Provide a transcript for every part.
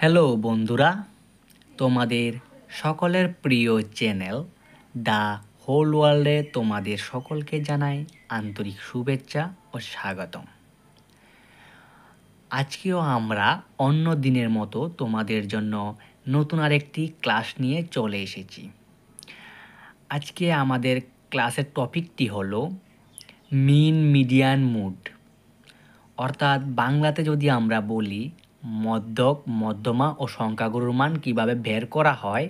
Hello বন্ধুরা, তোমাদের সকলের প্রিয় চ্যানেল দ্য হোল ওয়ার্ল্ডে তোমাদের সকলকে জানাই আন্তরিক শুভেচ্ছা ও স্বাগতম। আজকেও আমরা অন্য দিনের মতো তোমাদের জন্য নতুন আরেকটি ক্লাস নিয়ে চলে এসেছি। আজকে আমাদের ক্লাসের টপিকটি হলো মিন মিডিয়ান মুড, অর্থাৎ বাংলাতে যদি আমরা বলি মধ্যক, মধ্যমা ও সংখ্যাগুরুর মান কীভাবে বের করা হয়,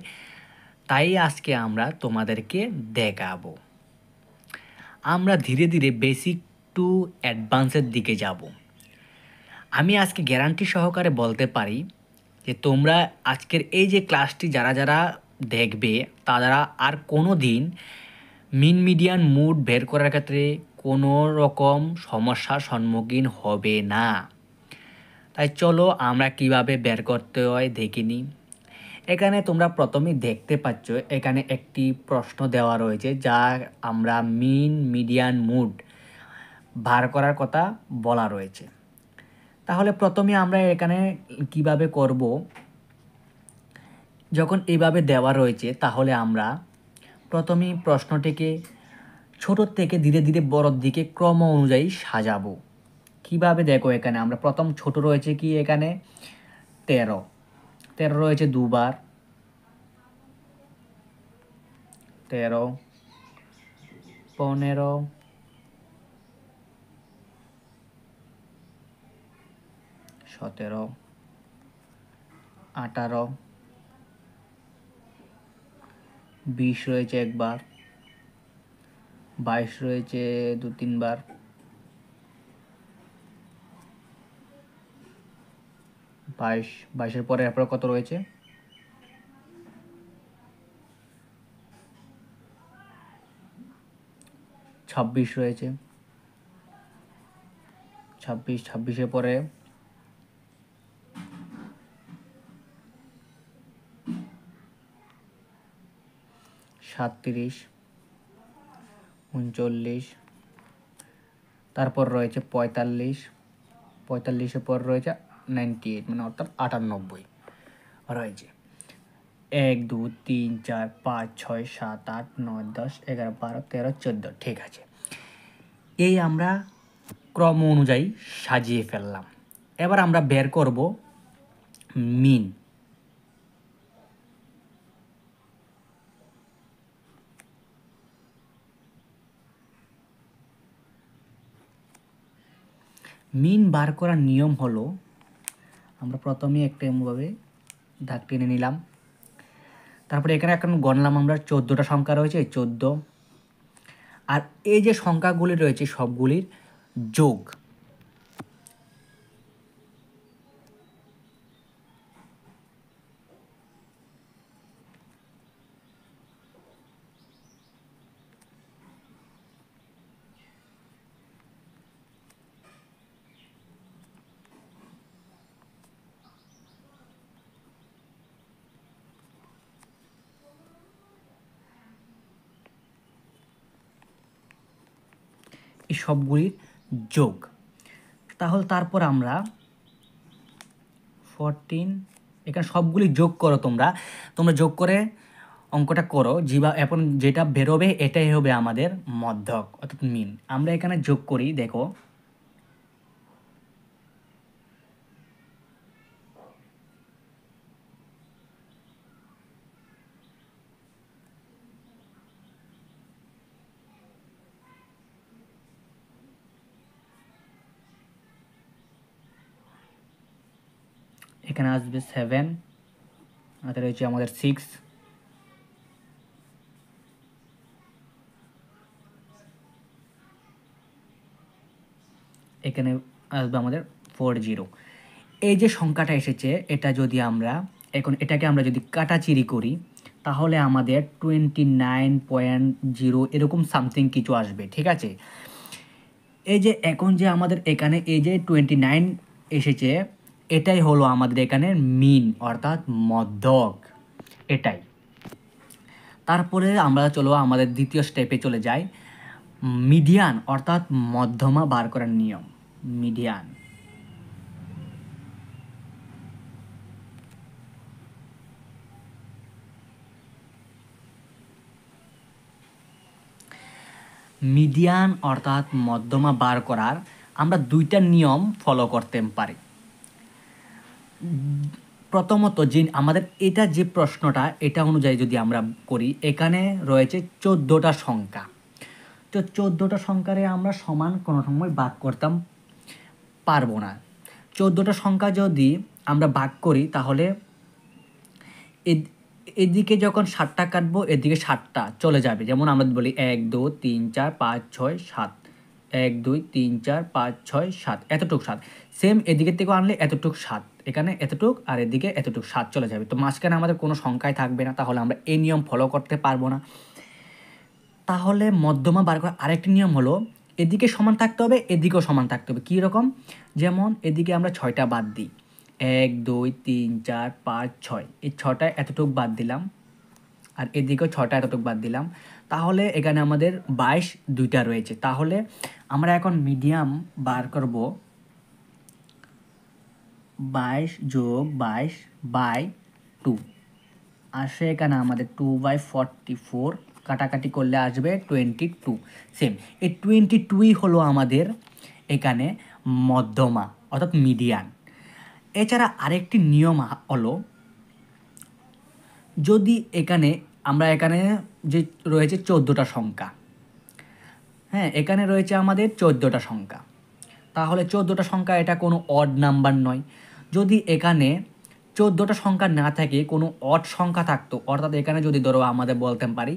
তাই আজকে আমরা তোমাদেরকে দেখাবো। আমরা ধীরে ধীরে বেসিক টু অ্যাডভান্সের দিকে যাব। আমি আজকে গ্যারান্টি সহকারে বলতে পারি যে তোমরা আজকের এই যে ক্লাসটি যারা যারা দেখবে তারা আর কোনো দিন মিন মিডিয়ান মুড বের করার ক্ষেত্রে কোনো রকম সমস্যার সম্মুখীন হবে না। তাই চলো আমরা কিভাবে বের করতে হয় দেখে নিই। এখানে তোমরা প্রথমেই দেখতে পাচ্ছ এখানে একটি প্রশ্ন দেওয়া রয়েছে যা আমরা মিন মিডিয়ান মুড বার করার কথা বলা রয়েছে। তাহলে প্রথমে আমরা এখানে কিভাবে করব, যখন এইভাবে দেওয়া রয়েছে তাহলে আমরা প্রথমেই প্রশ্নটিকে ছোট থেকে ধীরে ধীরে বড়র দিকে ক্রম অনুযায়ী সাজাবো। কিভাবে দেখো, এখানে আমরা প্রথম ছোট রয়েছে কি, এখানে 13 রয়েছে দুবার, 13, 15, 17, 18, 20 রয়েছে একবার, 22 রয়েছে 2-3 বার, 22-এর পরে এরপর কত রয়েছে, 26 রয়েছে, 26-এর পরে 37, 39, তারপর রয়েছে 45-এর পর রয়েছে 98, মানে অর্থাৎ 98 রয়েছে। 1, 2, 3, 4, 5, 6, 7, 8, 9, 10, 11, 12, 13, 14, ঠিক আছে। এই আমরা ক্রম অনুযায়ী সাজিয়ে ফেললাম। এবার আমরা বের করব মিন। মিন বার করার নিয়ম হলো, আমরা প্রথমে একটা এমনভাবে দাগ টেনে নিলাম, তারপরে এখানে এখন গণলাম আমরা 14টা সংখ্যা রয়েছে, 14, আর এই যে সংখ্যাগুলি রয়েছে সবগুলির যোগ। এই সবগুলির যোগ। তাহলে তারপর আমরা 14, এখানে সবগুলি যোগ করো, তোমরা যোগ করে অঙ্কটা করো, এখন যেটা বেরোবে এটাই হবে আমাদের মধ্যক অর্থাৎ মিন। আমরা এখানে যোগ করি, দেখো এখানে আসবে 7, হাতে রয়েছে আমাদের 6, এখানে আসবে আমাদের 40। এই যে সংখ্যাটা এসেছে এটা যদি আমরা এখন এটাকে আমরা যদি কাটাচিরি করি তাহলে আমাদের 29.0 এরকম সামথিং কিছু আসবে, ঠিক আছে। এই যে এখন যে আমাদের এখানে এই যে 29 এসেছে, এটাই হলো আমাদের এখানে মিন অর্থাৎ মধ্যক, এটাই। তারপরে আমরা চলো আমাদের দ্বিতীয় স্টেপে চলে যাই, মিডিয়ান অর্থাৎ মধ্যমা বার করার নিয়ম। মিডিয়ান মিডিয়ান অর্থাৎ মধ্যমা বার করার আমরা দুইটা নিয়ম ফলো করতে পারি। প্রথমত যে আমাদের এটা যে প্রশ্নটা এটা অনুযায়ী যদি আমরা করি, এখানে রয়েছে 14টা সংখ্যা। তো 14টা সংখ্যারে আমরা সমান কোনো সময় ভাগ করতাম পারবো না। 14টা সংখ্যা যদি আমরা ভাগ করি তাহলে এদিকে যখন 7টা কাটবো এদিকে 7টা চলে যাবে। যেমন আমরা বলি 1 2 3 4 5 6 7, 1 2 3 4 5 6 7, এতটুক 7। সেম এদিকের থেকেও আনলে এতটুক 7, এখানে এতটুক আর এদিকে এতটুক 7 চলে যাবে। তো মাঝখানে আমাদের কোনো সংখ্যাই থাকবে না, তাহলে আমরা এই নিয়ম ফলো করতে পারবো না। তাহলে মধ্যমা বার করার আরেকটি নিয়ম হলো এদিকে সমান থাকতে হবে, এদিকেও সমান থাকতে হবে। কী রকম? যেমন এদিকে আমরা 6টা বাদ দিই, 1 2 3 4 5 6, এই 6টায় এতটুক বাদ দিলাম, আর এদিকেও 6টা এতটুক বাদ দিলাম। তাহলে এখানে আমাদের 22 দুইটা রয়েছে। তাহলে আমরা এখন মিডিয়াম বার করব 22 যোগ 22 বাই 2, আসে এখানে আমাদের 2/44, কাটাকাটি করলে আসবে 22। সেম এই 22ই হলো আমাদের এখানে মধ্যমা অর্থাৎ মিডিয়ান। এছাড়া আরেকটি নিয়ম হলো, যদি এখানে যে রয়েছে 14টা সংখ্যা, হ্যাঁ এখানে রয়েছে আমাদের 14টা সংখ্যা, তাহলে 14টা সংখ্যা এটা কোনো অড নাম্বার নয়। যদি এখানে 14টা সংখ্যা না থাকে কোনো অড সংখ্যা থাকতো, অর্থাৎ এখানে যদি ধরো আমাদের বলতে পারি